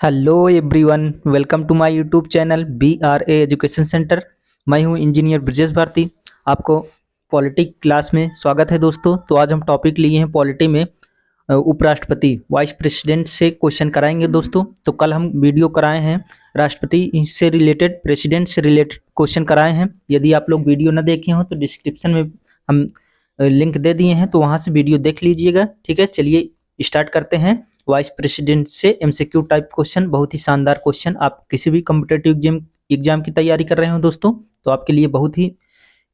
Hello everyone, welcome to my YouTube channel BRA education centre. मैं हूं engineer Brajesh Bharti. आपको polity class में स्वागत है दोस्तों। तो आज हम टॉपिक लिए हैं पॉलिटी में उपराष्ट्रपति वाइस प्रेसिडेंट से क्वेश्चन कराएंगे दोस्तों। तो कल हम वीडियो कराए हैं राष्ट्रपति से रिलेटेड, प्रेसिडेंट से रिलेटेड क्वेश्चन कराए हैं। यदि आप लोग वीडियो न देखे हो तो डिस्क्रिप्शन में हम लिंक दे दिए हैं, तो वहाँ से वीडियो देख लीजिएगा। ठीक है, चलिए स्टार्ट करते हैं। वाइस प्रेसिडेंट से एमसीक्यू टाइप क्वेश्चन, बहुत ही शानदार क्वेश्चन। आप किसी भी कॉम्पिटेटिव एग्जाम की तैयारी कर रहे हो दोस्तों, तो आपके लिए बहुत ही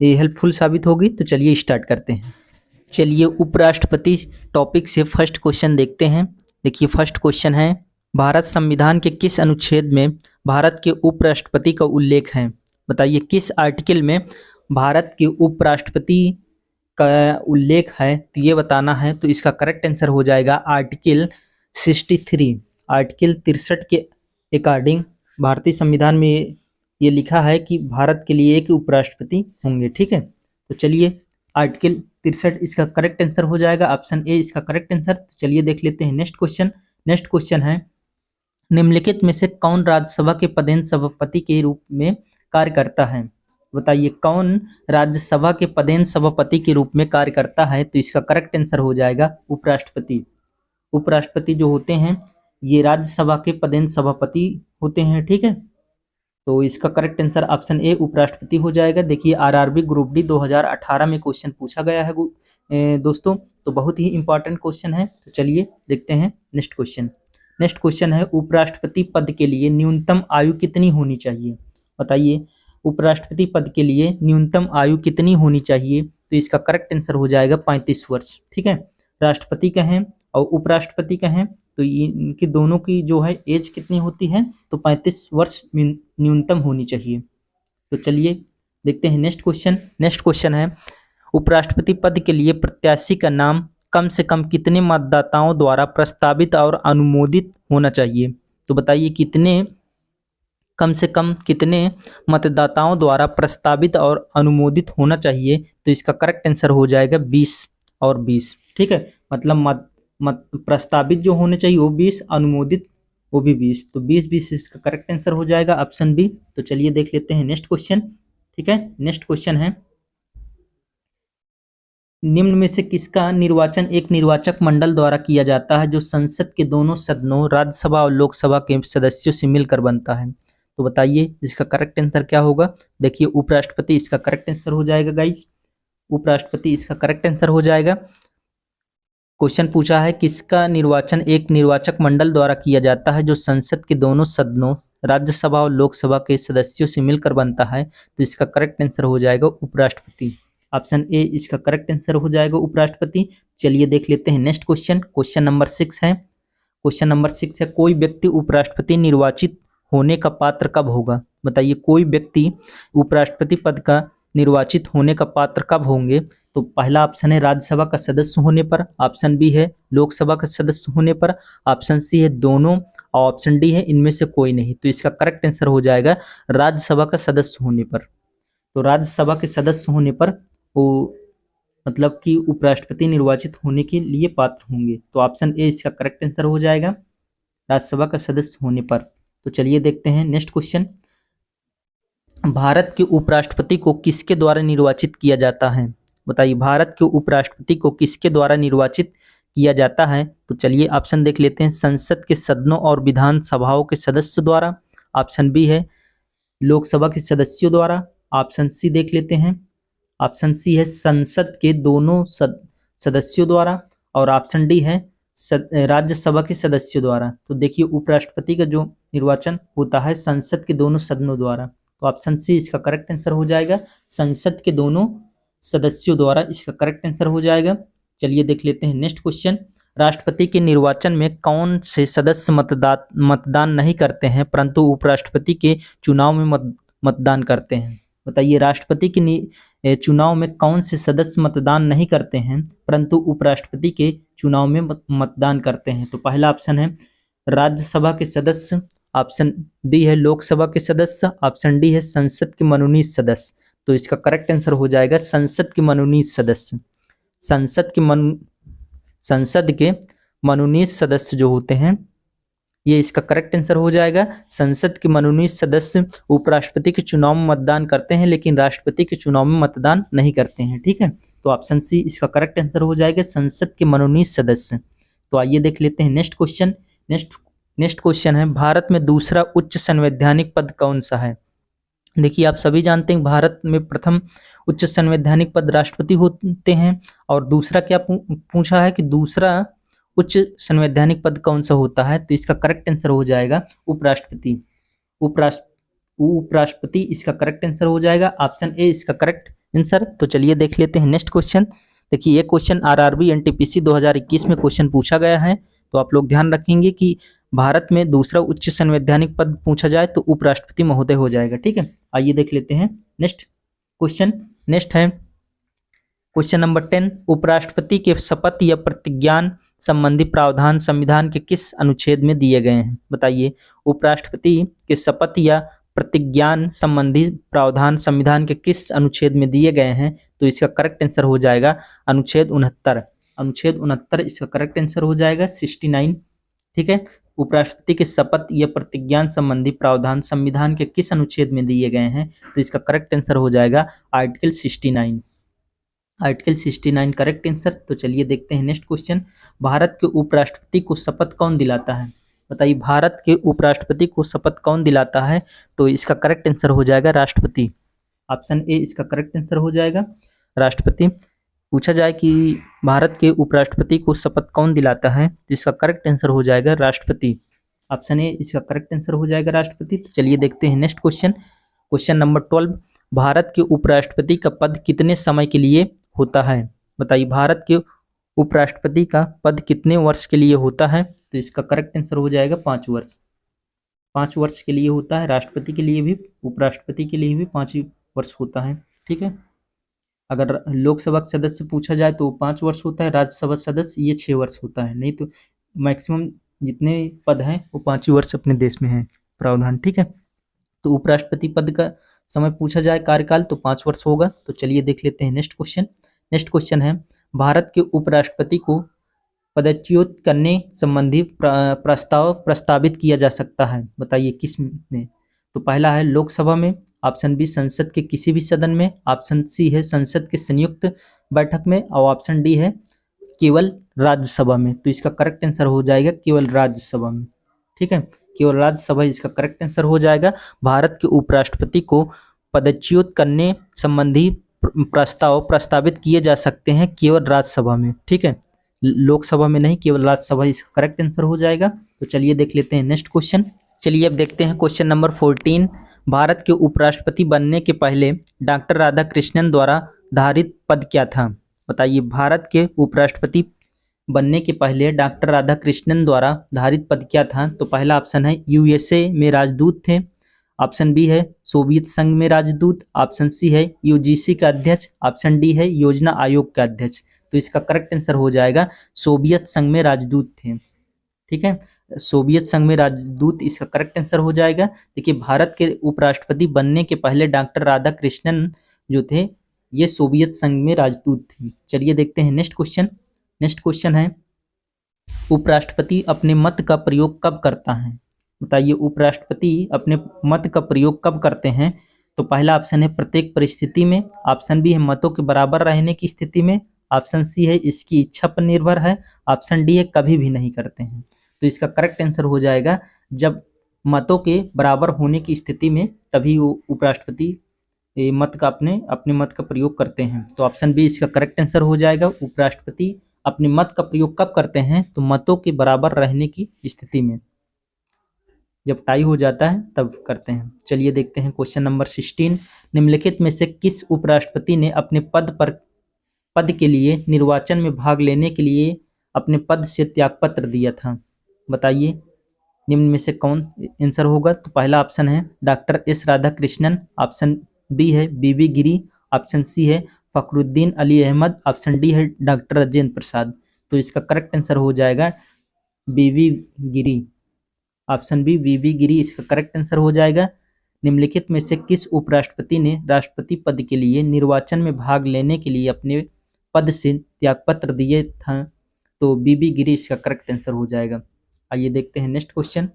हेल्पफुल साबित होगी। तो चलिए स्टार्ट करते हैं। चलिए उपराष्ट्रपति टॉपिक से फर्स्ट क्वेश्चन देखते हैं। देखिए फर्स्ट क्वेश्चन है, भारत संविधान के किस अनुच्छेद में भारत के उपराष्ट्रपति का उल्लेख है? बताइए किस आर्टिकल में भारत के उपराष्ट्रपति का उल्लेख है, तो ये बताना है। तो इसका करेक्ट आंसर हो जाएगा आर्टिकल 63। आर्टिकल 63 के अकॉर्डिंग भारतीय संविधान में ये लिखा है कि भारत के लिए एक उपराष्ट्रपति होंगे। ठीक है, तो चलिए आर्टिकल 63 इसका करेक्ट आंसर हो जाएगा। ऑप्शन ए इसका करेक्ट आंसर। तो चलिए देख लेते हैं नेक्स्ट क्वेश्चन। नेक्स्ट क्वेश्चन है, निम्नलिखित में से कौन राज्यसभा के पदेन सभापति के रूप में कार्य करता है? बताइए कौन राज्यसभा के पदेन सभापति के रूप में कार्य करता है? तो इसका करेक्ट आंसर हो जाएगा उपराष्ट्रपति। उपराष्ट्रपति जो होते हैं ये राज्यसभा के पदेन सभापति होते हैं। ठीक है, तो इसका करेक्ट आंसर ऑप्शन ए उपराष्ट्रपति हो जाएगा। देखिए आरआरबी ग्रुप डी 2018 में क्वेश्चन पूछा गया है दोस्तों, तो बहुत ही इंपॉर्टेंट क्वेश्चन है। तो चलिए देखते हैं नेक्स्ट क्वेश्चन। नेक्स्ट क्वेश्चन है, उपराष्ट्रपति पद के लिए न्यूनतम आयु कितनी होनी चाहिए? बताइए उपराष्ट्रपति पद के लिए न्यूनतम आयु कितनी होनी चाहिए? तो इसका करेक्ट आंसर हो जाएगा 35 वर्ष। ठीक है, राष्ट्रपति कहें और उपराष्ट्रपति कहें तो इनकी दोनों की जो है एज कितनी होती है? तो 35 वर्ष न्यूनतम होनी चाहिए। तो चलिए देखते हैं नेक्स्ट क्वेश्चन। नेक्स्ट क्वेश्चन है, उपराष्ट्रपति पद के लिए प्रत्याशी का नाम कम से कम कितने मतदाताओं द्वारा प्रस्तावित और अनुमोदित होना चाहिए? तो बताइए कितने, कम से कम कितने मतदाताओं द्वारा प्रस्तावित और अनुमोदित होना चाहिए? तो इसका करेक्ट आंसर हो जाएगा 20 और 20। ठीक है, मतलब मत प्रस्तावित जो होने चाहिए वो 20, अनुमोदित वो भी 20, तो 20-20 इसका करेक्ट आंसर हो जाएगा ऑप्शन बी। तो चलिए देख लेते हैं नेक्स्ट क्वेश्चन। ठीक है, नेक्स्ट क्वेश्चन है, निम्न में से किसका निर्वाचन एक निर्वाचक मंडल द्वारा किया जाता है जो संसद के दोनों सदनों राज्यसभा और लोकसभा के सदस्यों से मिलकर बनता है? तो बताइए इसका करेक्ट आंसर क्या होगा? देखिए उपराष्ट्रपति इसका करेक्ट आंसर हो जाएगा गाइज। उपराष्ट्रपति इसका करेक्ट आंसर हो जाएगा। क्वेश्चन पूछा है किसका निर्वाचन एक निर्वाचक मंडल द्वारा किया जाता है जो संसद के दोनों सदनों राज्यसभा और लोकसभा के सदस्यों से मिलकर बनता है? तो इसका करेक्ट आंसर हो जाएगा उपराष्ट्रपति। ऑप्शन ए इसका करेक्ट आंसर हो जाएगा उपराष्ट्रपति। चलिए देख लेते हैं नेक्स्ट क्वेश्चन। क्वेश्चन नंबर 6 है। क्वेश्चन नंबर 6 है, कोई व्यक्ति उपराष्ट्रपति निर्वाचित होने का पात्र कब होगा? बताइए कोई व्यक्ति उपराष्ट्रपति पद का निर्वाचित होने का पात्र कब होंगे? तो पहला ऑप्शन है राज्यसभा का सदस्य होने पर, ऑप्शन बी है लोकसभा का सदस्य होने पर, ऑप्शन सी है दोनों, और ऑप्शन डी है इनमें से कोई नहीं। तो इसका करेक्ट आंसर हो जाएगा राज्यसभा का सदस्य होने पर। तो राज्यसभा के सदस्य होने पर वो मतलब कि उपराष्ट्रपति निर्वाचित होने के लिए पात्र होंगे। तो ऑप्शन ए इसका करेक्ट आंसर हो जाएगा राज्यसभा का सदस्य होने पर। तो चलिए देखते हैं नेक्स्ट क्वेश्चन। भारत के उपराष्ट्रपति को किसके द्वारा निर्वाचित किया जाता है? बताइए भारत के उपराष्ट्रपति को किसके द्वारा निर्वाचित किया जाता है? तो चलिए ऑप्शन देख लेते हैं, संसद के सदनों और विधानसभाओं के सदस्यों द्वारा, ऑप्शन बी है लोकसभा के सदस्यों द्वारा, ऑप्शन सी देख लेते हैं, ऑप्शन सी है संसद के दोनों सदस्यों द्वारा, और ऑप्शन डी है राज्यसभा के सदस्यों द्वारा। तो देखिए उपराष्ट्रपति का जो निर्वाचन होता है संसद के दोनों सदनों द्वारा। तो ऑप्शन सी इसका करेक्ट आंसर हो जाएगा, संसद के दोनों सदस्यों द्वारा इसका करेक्ट आंसर हो जाएगा। चलिए देख लेते हैं नेक्स्ट क्वेश्चन। राष्ट्रपति के निर्वाचन में कौन से सदस्य मतदान नहीं करते हैं परंतु उपराष्ट्रपति के चुनाव में मतदान करते हैं? बताइए राष्ट्रपति के चुनाव में कौन से सदस्य मतदान नहीं करते हैं परंतु उपराष्ट्रपति के चुनाव में मतदान करते हैं? तो पहला ऑप्शन है राज्यसभा के सदस्य, ऑप्शन बी है लोकसभा के सदस्य, ऑप्शन डी है संसद के मनोनीत सदस्य। तो इसका करेक्ट आंसर हो जाएगा संसद के मनोनीत सदस्य। संसद के मनोनीत सदस्य जो होते हैं ये इसका करेक्ट आंसर हो जाएगा। संसद के मनोनीत सदस्य उपराष्ट्रपति के चुनाव में मतदान करते हैं लेकिन राष्ट्रपति के चुनाव में मतदान नहीं करते हैं। ठीक है, तो ऑप्शन सी इसका करेक्ट आंसर हो जाएगा, संसद के मनोनीत सदस्य। तो आइए देख लेते हैं नेक्स्ट क्वेश्चन। नेक्स्ट क्वेश्चन है, भारत में दूसरा उच्च संवैधानिक पद कौन सा है? देखिए, आप सभी जानते हैं भारत में प्रथम उच्च संवैधानिक पद राष्ट्रपति होते हैं, और दूसरा क्या पूछा है कि दूसरा उच्च संवैधानिक पद कौन सा होता है? तो इसका करेक्ट आंसर हो जाएगा उपराष्ट्रपति। उपराष्ट्रपति इसका करेक्ट आंसर हो जाएगा, ऑप्शन ए इसका करेक्ट आंसर। तो चलिए देख लेते हैं नेक्स्ट क्वेश्चन। देखिए, ये क्वेश्चन आरआरबी एनटीपीसी 2021 में क्वेश्चन पूछा गया है, तो आप लोग ध्यान रखेंगे कि भारत में दूसरा उच्च संवैधानिक पद पूछा जाए तो उपराष्ट्रपति महोदय हो जाएगा। ठीक है, आइए देख लेते हैं नेक्स्ट क्वेश्चन। नेक्स्ट है क्वेश्चन नंबर 10, उपराष्ट्रपति के शपथ या प्रतिज्ञान संबंधी प्रावधान संविधान के किस अनुच्छेद में दिए गए हैं? बताइए, उपराष्ट्रपति के शपथ या प्रतिज्ञान संबंधी प्रावधान संविधान के किस अनुच्छेद में दिए गए हैं? तो इसका करेक्ट आंसर हो जाएगा अनुच्छेद 69। अनुच्छेद 69 इसका करेक्ट आंसर हो जाएगा, 69। ठीक है, उपराष्ट्रपति के शपथ या प्रतिज्ञान संबंधी प्रावधान संविधान के किस अनुच्छेद में दिए गए हैं? तो इसका करेक्ट आंसर हो जाएगा आर्टिकल 69। Article 69 correct answer. तो चलिए देखते हैं नेक्स्ट क्वेश्चन। भारत के उपराष्ट्रपति को शपथ कौन दिलाता है? बताइए, भारत के उपराष्ट्रपति को शपथ कौन दिलाता है? तो इसका करेक्ट आंसर हो जाएगा राष्ट्रपति। ऑप्शन ए इसका करेक्ट आंसर हो जाएगा, राष्ट्रपति। पूछा जाए कि भारत के उपराष्ट्रपति को शपथ कौन दिलाता है, तो इसका करेक्ट आंसर हो जाएगा राष्ट्रपति। ऑप्शन ए इसका करेक्ट आंसर हो जाएगा राष्ट्रपति। तो चलिए देखते हैं next question. Question number 12, Bharat के उपराष्ट्रपति का पद कितने समय के लिए होता है? बताइए, भारत के उपराष्ट्रपति का पद कितने वर्ष के लिए होता है? तो इसका करेक्ट आंसर हो जाएगा 5 वर्ष। 5 वर्ष के लिए होता है, राष्ट्रपति के लिए भी उपराष्ट्रपति के लिए भी 5 वर्ष होता है। ठीक है, अगर लोकसभा सदस्य पूछा जाए तो 5 वर्ष होता है, राज्यसभा सदस्य ये 6 वर्ष होता है, नहीं तो मैक्सिमम जितने पद हैं वो 5 ही वर्ष अपने देश में है प्रावधान। ठीक है, तो उपराष्ट्रपति पद का समय पूछा जाए कार्यकाल तो 5 वर्ष होगा। तो चलिए देख लेते हैं नेक्स्ट क्वेश्चन। नेक्स्ट क्वेश्चन है, भारत के उपराष्ट्रपति को पदच्युत करने संबंधी प्रस्ताव प्रस्तावित किया जा सकता है? बताइए किस में? तो पहला है लोकसभा में, ऑप्शन बी संसद के किसी भी सदन में, ऑप्शन सी है संसद के संयुक्त बैठक में, और ऑप्शन डी है केवल राज्यसभा में। तो इसका करेक्ट आंसर हो जाएगा केवल राज्यसभा में। ठीक है, केवल राज्यसभा इसका करेक्ट आंसर हो जाएगा। भारत के उपराष्ट्रपति को पदच्युत करने संबंधी प्रस्ताव प्रस्तावित किए जा सकते हैं केवल राज्यसभा में। ठीक है, लोकसभा में नहीं, केवल राज्यसभा इसका करेक्ट आंसर हो जाएगा। तो चलिए देख लेते हैं नेक्स्ट क्वेश्चन। चलिए अब देखते हैं क्वेश्चन नंबर 14, भारत के उपराष्ट्रपति बनने के पहले डॉक्टर राधाकृष्णन द्वारा धारित पद क्या था? बताइए, भारत के उपराष्ट्रपति बनने के पहले डॉक्टर राधाकृष्णन द्वारा धारित पद क्या था? तो पहला ऑप्शन है यूएसए में राजदूत थे, ऑप्शन बी है सोवियत संघ में राजदूत, ऑप्शन सी है यूजीसी का अध्यक्ष, ऑप्शन डी है योजना आयोग का अध्यक्ष। तो इसका करेक्ट आंसर हो जाएगा सोवियत संघ में राजदूत थे। ठीक है, सोवियत संघ में राजदूत इसका करेक्ट आंसर हो जाएगा। देखिए, भारत के उपराष्ट्रपति बनने के पहले डॉक्टर राधाकृष्णन जो थे ये सोवियत संघ में राजदूत थे। चलिए देखते हैं नेक्स्ट क्वेश्चन। नेक्स्ट क्वेश्चन है, उपराष्ट्रपति अपने मत का प्रयोग कब करता है? बताइए, उपराष्ट्रपति अपने मत का प्रयोग कब करते हैं? तो पहला ऑप्शन है प्रत्येक परिस्थिति में, ऑप्शन बी है मतों के बराबर रहने की स्थिति में, ऑप्शन सी है इसकी इच्छा पर निर्भर है, ऑप्शन डी है कभी भी नहीं करते हैं। तो इसका करेक्ट आंसर हो जाएगा जब मतों के बराबर होने की स्थिति में तभी वो उपराष्ट्रपति मत का अपने मत का प्रयोग करते हैं। तो ऑप्शन बी इसका करेक्ट आंसर हो जाएगा, उपराष्ट्रपति अपने मत का प्रयोग कब करते हैं? तो मतों के बराबर रहने की स्थिति में, जब टाई हो जाता है तब करते हैं। चलिए देखते हैं क्वेश्चन नंबर 16, निम्नलिखित में से किस उपराष्ट्रपति ने अपने पद के लिए निर्वाचन में भाग लेने के लिए अपने पद से त्यागपत्र दिया था? बताइए, निम्न में से कौन आंसर होगा? तो पहला ऑप्शन है doctor S Radhakrishnan, option B है बीबी गिरी, ऑप्शन सी है फखरुद्दीन अली अहमद, ऑप्शन डी है डॉक्टर राजेंद्र प्रसाद। तो इसका करेक्ट आंसर हो जाएगा बीवी गिरी, ऑप्शन बी बीवी गिरी इसका करेक्ट आंसर हो जाएगा। निम्नलिखित में से किस उपराष्ट्रपति ने राष्ट्रपति पद के लिए निर्वाचन में भाग लेने के लिए अपने पद से त्यागपत्र दिए था? तो बीबी गिरी इसका करेक्ट आंसर हो जाएगा। आइए देखते हैं नेक्स्ट क्वेश्चन।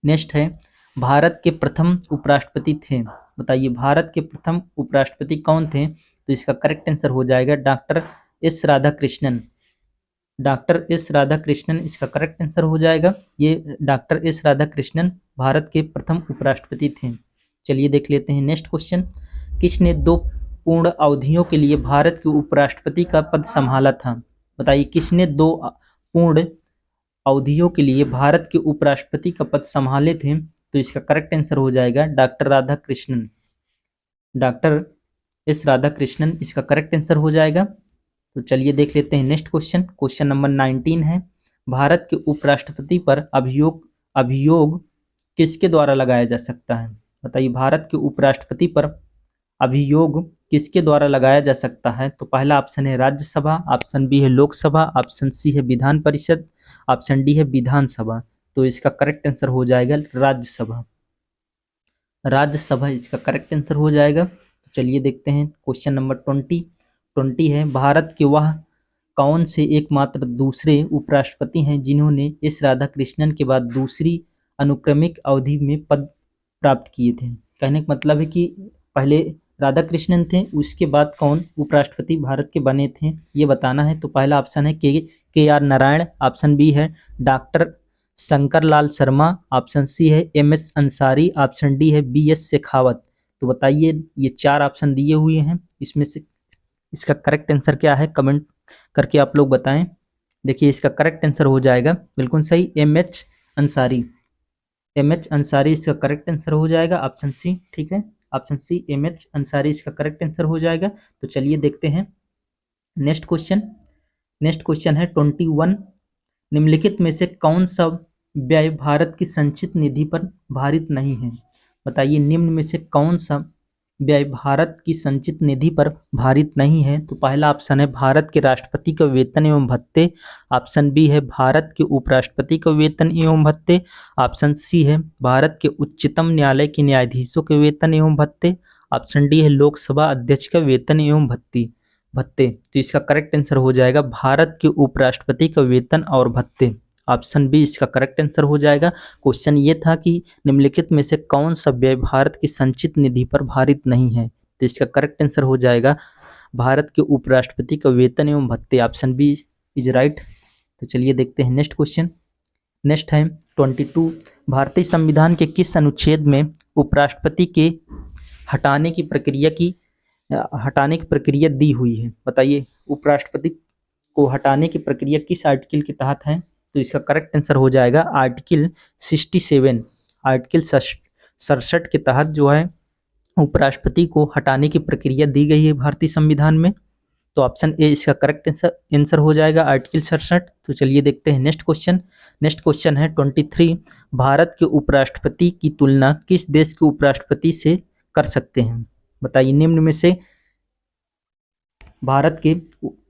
नेक्स्ट है, भारत के प्रथम उपराष्ट्रपति थे। बताइए भारत के प्रथम उपराष्ट्रपति कौन थे? तो इसका करेक्ट आंसर हो जाएगा doctor S Radhakrishnan. Doctor S Radhakrishnan इसका करेक्ट आंसर हो जाएगा। ये डॉक्टर एस राधाकृष्णन भारत के प्रथम उपराष्ट्रपति थे। चलिए देख लेते हैं नेक्स्ट क्वेश्चन। किसने 2 पूर्ण अवधियों के लिए भारत के उपराष्ट्रपति का पद संभाला था? बताइए किसने 2 पूर्ण अवधियों के लिए भारत के उपराष्ट्रपति का पद संभाले थे? तो इसका करेक्ट आंसर हो जाएगा doctor Radhakrishnan. Doctor S Radhakrishnan इसका करेक्ट आंसर हो जाएगा। तो चलिए देख लेते हैं नेक्स्ट क्वेश्चन। क्वेश्चन नंबर 19 है, भारत के उपराष्ट्रपति पर अभियोग किसके द्वारा लगाया जा सकता है? बताइए भारत के उपराष्ट्रपति पर अभियोग किसके द्वारा लगाया जा सकता है? तो पहला ऑप्शन है राज्यसभा, ऑप्शन बी है लोकसभा, ऑप्शन सी है विधान परिषद, ऑप्शन डी है विधानसभा। तो इसका करेक्ट आंसर हो जाएगा राज्यसभा। राज्यसभा इसका करेक्ट आंसर हो जाएगा। तो चलिए देखते हैं क्वेश्चन नंबर 20 है, भारत के वह कौन से एकमात्र दूसरे उपराष्ट्रपति हैं जिन्होंने एस राधाकृष्णन के बाद दूसरी अनुक्रमिक अवधि में पद प्राप्त किए थे? कहने का मतलब है कि पहले राधाकृष्णन थे, उसके बाद कौन उपराष्ट्रपति भारत के बने थे ये बताना है। तो पहला ऑप्शन है के आर नारायण, ऑप्शन बी है doctor Shankar Lal Sharma, option C है MS अंसारी, ऑप्शन डी है BS शेखावत। तो बताइए ये 4 ऑप्शन दिए हुए हैं, इसमें से इसका करेक्ट आंसर क्या है? कमेंट करके आप लोग बताएं। देखिए इसका करेक्ट आंसर हो जाएगा बिल्कुल सही MH अंसारी। MH अंसारी इसका करेक्ट आंसर हो जाएगा, ऑप्शन सी। ठीक है, ऑप्शन सी MH अंसारी इसका करेक्ट आंसर हो जाएगा। तो चलिए देखते हैं नेक्स्ट क्वेश्चन। नेक्स्ट क्वेश्चन है 21, निम्नलिखित में से कौन सा व्यय भारत की संचित निधि पर भारित नहीं है? बताइए निम्न में से कौन सा व्यय भारत की संचित निधि पर भारित नहीं है? तो पहला ऑप्शन है भारत के राष्ट्रपति का वेतन एवं भत्ते, ऑप्शन बी है भारत के उपराष्ट्रपति का वेतन एवं भत्ते, ऑप्शन सी है भारत के उच्चतम न्यायालय के न्यायाधीशों के वेतन एवं भत्ते, ऑप्शन डी है लोकसभा अध्यक्ष का वेतन एवं भत्ते। तो इसका करेक्ट आंसर हो जाएगा भारत के उपराष्ट्रपति का वेतन और भत्ते। ऑप्शन बी इसका करेक्ट आंसर हो जाएगा। क्वेश्चन ये था कि निम्नलिखित में से कौन सा व्यय भारत की संचित निधि पर भारित नहीं है? तो इसका करेक्ट आंसर हो जाएगा भारत के उपराष्ट्रपति का वेतन एवं भत्ते। Option B is right. तो चलिए देखते हैं नेक्स्ट क्वेश्चन। नेक्स्ट है 22, भारतीय संविधान के किस अनुच्छेद में उपराष्ट्रपति के हटाने की प्रक्रिया दी हुई है? बताइए उपराष्ट्रपति को हटाने की प्रक्रिया किस आर्टिकल के तहत है? तो इसका करेक्ट आंसर हो जाएगा आर्टिकल 67, आर्टिकल 67 के तहत जो है उपराष्ट्रपति को हटाने की प्रक्रिया दी गई है भारतीय संविधान में। तो ऑप्शन ए इसका करेक्ट आंसर हो जाएगा आर्टिकल 67। तो चलिए देखते हैं नेक्स्ट क्वेश्चन। नेक्स्ट क्वेश्चन है 23, भारत के उपराष्ट्रपति की तुलना किस देश के उपराष्ट्रपति से कर सकते हैं? बताइए निम्न में से भारत के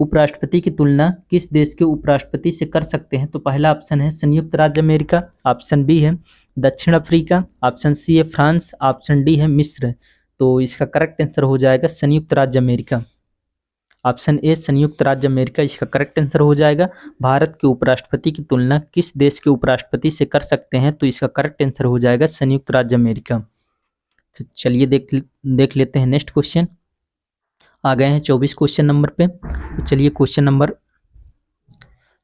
उपराष्ट्रपति की तुलना किस देश के उपराष्ट्रपति से कर सकते हैं? तो पहला ऑप्शन है संयुक्त राज्य अमेरिका, ऑप्शन बी है दक्षिण अफ्रीका, ऑप्शन सी है फ्रांस, ऑप्शन डी है मिस्र। तो इसका करेक्ट आंसर हो जाएगा संयुक्त राज्य अमेरिका। ऑप्शन ए संयुक्त राज्य अमेरिका इसका करेक्ट आंसर हो जाएगा। भारत के उपराष्ट्रपति की तुलना किस देश के उपराष्ट्रपति से कर सकते हैं? तो इसका करेक्ट आंसर हो जाएगा संयुक्त राज्य अमेरिका। तो चलिए देख लेते हैं नेक्स्ट क्वेश्चन। आ गए हैं 24 क्वेश्चन नंबर पे। तो चलिए क्वेश्चन नंबर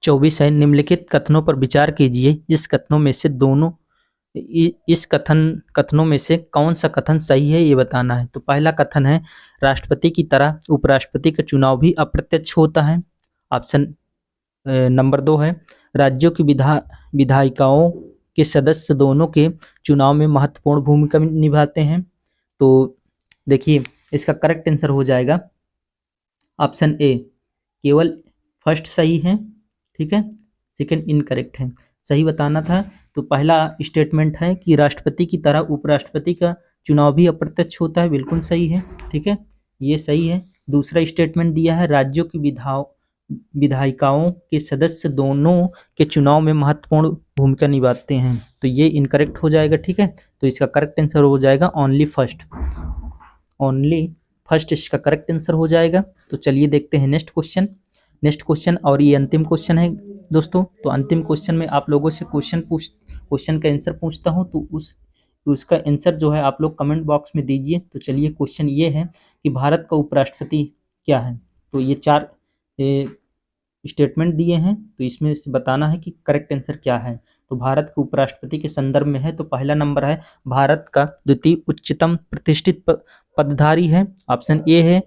24 है, निम्नलिखित कथनों पर विचार कीजिए, इस कथनों में से कौन सा कथन सही है ये बताना है। तो पहला कथन है राष्ट्रपति की तरह उपराष्ट्रपति का चुनाव भी अप्रत्यक्ष होता है। ऑप्शन नंबर 2 है राज्यों की विधायिकाओं के सदस्य दोनों के चुनाव में महत्वपूर्ण भूमिका निभाते हैं। तो देखिए इसका करेक्ट आंसर हो जाएगा ऑप्शन ए, केवल फर्स्ट सही है। ठीक है, सेकंड इनकरेक्ट है। सही बताना था। तो पहला स्टेटमेंट है कि राष्ट्रपति की तरह उपराष्ट्रपति का चुनाव भी अप्रत्यक्ष होता है, बिल्कुल सही है। ठीक है, ये सही है। दूसरा स्टेटमेंट दिया है राज्यों की विधायिकाओं के सदस्य दोनों के चुनाव में महत्वपूर्ण भूमिका निभाते हैं, तो ये इनकरेक्ट हो जाएगा। ठीक है, तो इसका करेक्ट आंसर हो जाएगा ओनली फर्स्ट इसका करेक्ट आंसर हो जाएगा। तो चलिए देखते हैं नेक्स्ट क्वेश्चन और ये अंतिम क्वेश्चन है दोस्तों, तो अंतिम क्वेश्चन में आप लोगों से क्वेश्चन का आंसर पूछता हूँ, तो उसका आंसर जो है आप लोग कमेंट बॉक्स में दीजिए। तो चलिए, क्वेश्चन ये है कि भारत का उपराष्ट्रपति क्या है। तो ये 4 स्टेटमेंट दिए हैं, तो इसमें से बताना है कि करेक्ट आंसर क्या है। तो भारत के उपराष्ट्रपति के संदर्भ में है, तो पहला नंबर है भारत का द्वितीय उच्चतम प्रतिष्ठित पदधारी है, ऑप्शन ए है।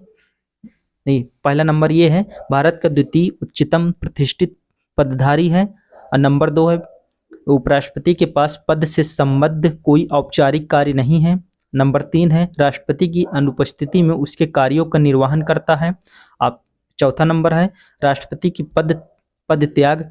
नहीं, पहला नंबर ये है भारत का द्वितीय उच्चतम प्रतिष्ठित पदधारी है, और नंबर 2 है उपराष्ट्रपति के पास पद से संबद्ध कोई औपचारिक कार्य नहीं है। नंबर 3 है राष्ट्रपति की अनुपस्थिति में उसके कार्यों का निर्वहन करता है। आप चौथा नंबर है राष्ट्रपति की पद त्याग,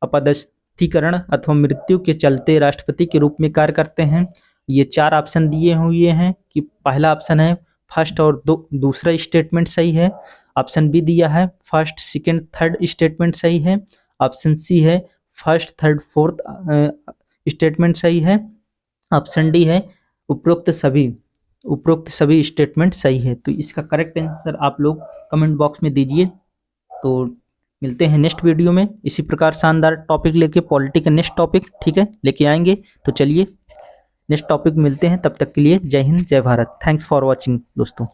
अपदस्थीकरण अथवा मृत्यु के चलते राष्ट्रपति के रूप में कार्य करते हैं। ये 4 ऑप्शन दिए हुए हैं कि पहला ऑप्शन है फर्स्ट और दूसरा स्टेटमेंट सही है। ऑप्शन बी दिया है फर्स्ट, सेकंड, थर्ड स्टेटमेंट सही है। ऑप्शन सी है फर्स्ट, थर्ड, फोर्थ स्टेटमेंट सही है। ऑप्शन डी है उपरोक्त सभी स्टेटमेंट सही है। तो इसका करेक्ट आंसर आप लोग कमेंट बॉक्स में दीजिए। तो मिलते हैं नेक्स्ट वीडियो में इसी प्रकार शानदार टॉपिक लेके, पॉलिटी का नेक्स्ट टॉपिक, ठीक है, लेके आएंगे। तो चलिए नेक्स्ट टॉपिक मिलते हैं, तब तक के लिए जय हिंद, जय भारत। थैंक्स फॉर वॉचिंग दोस्तों।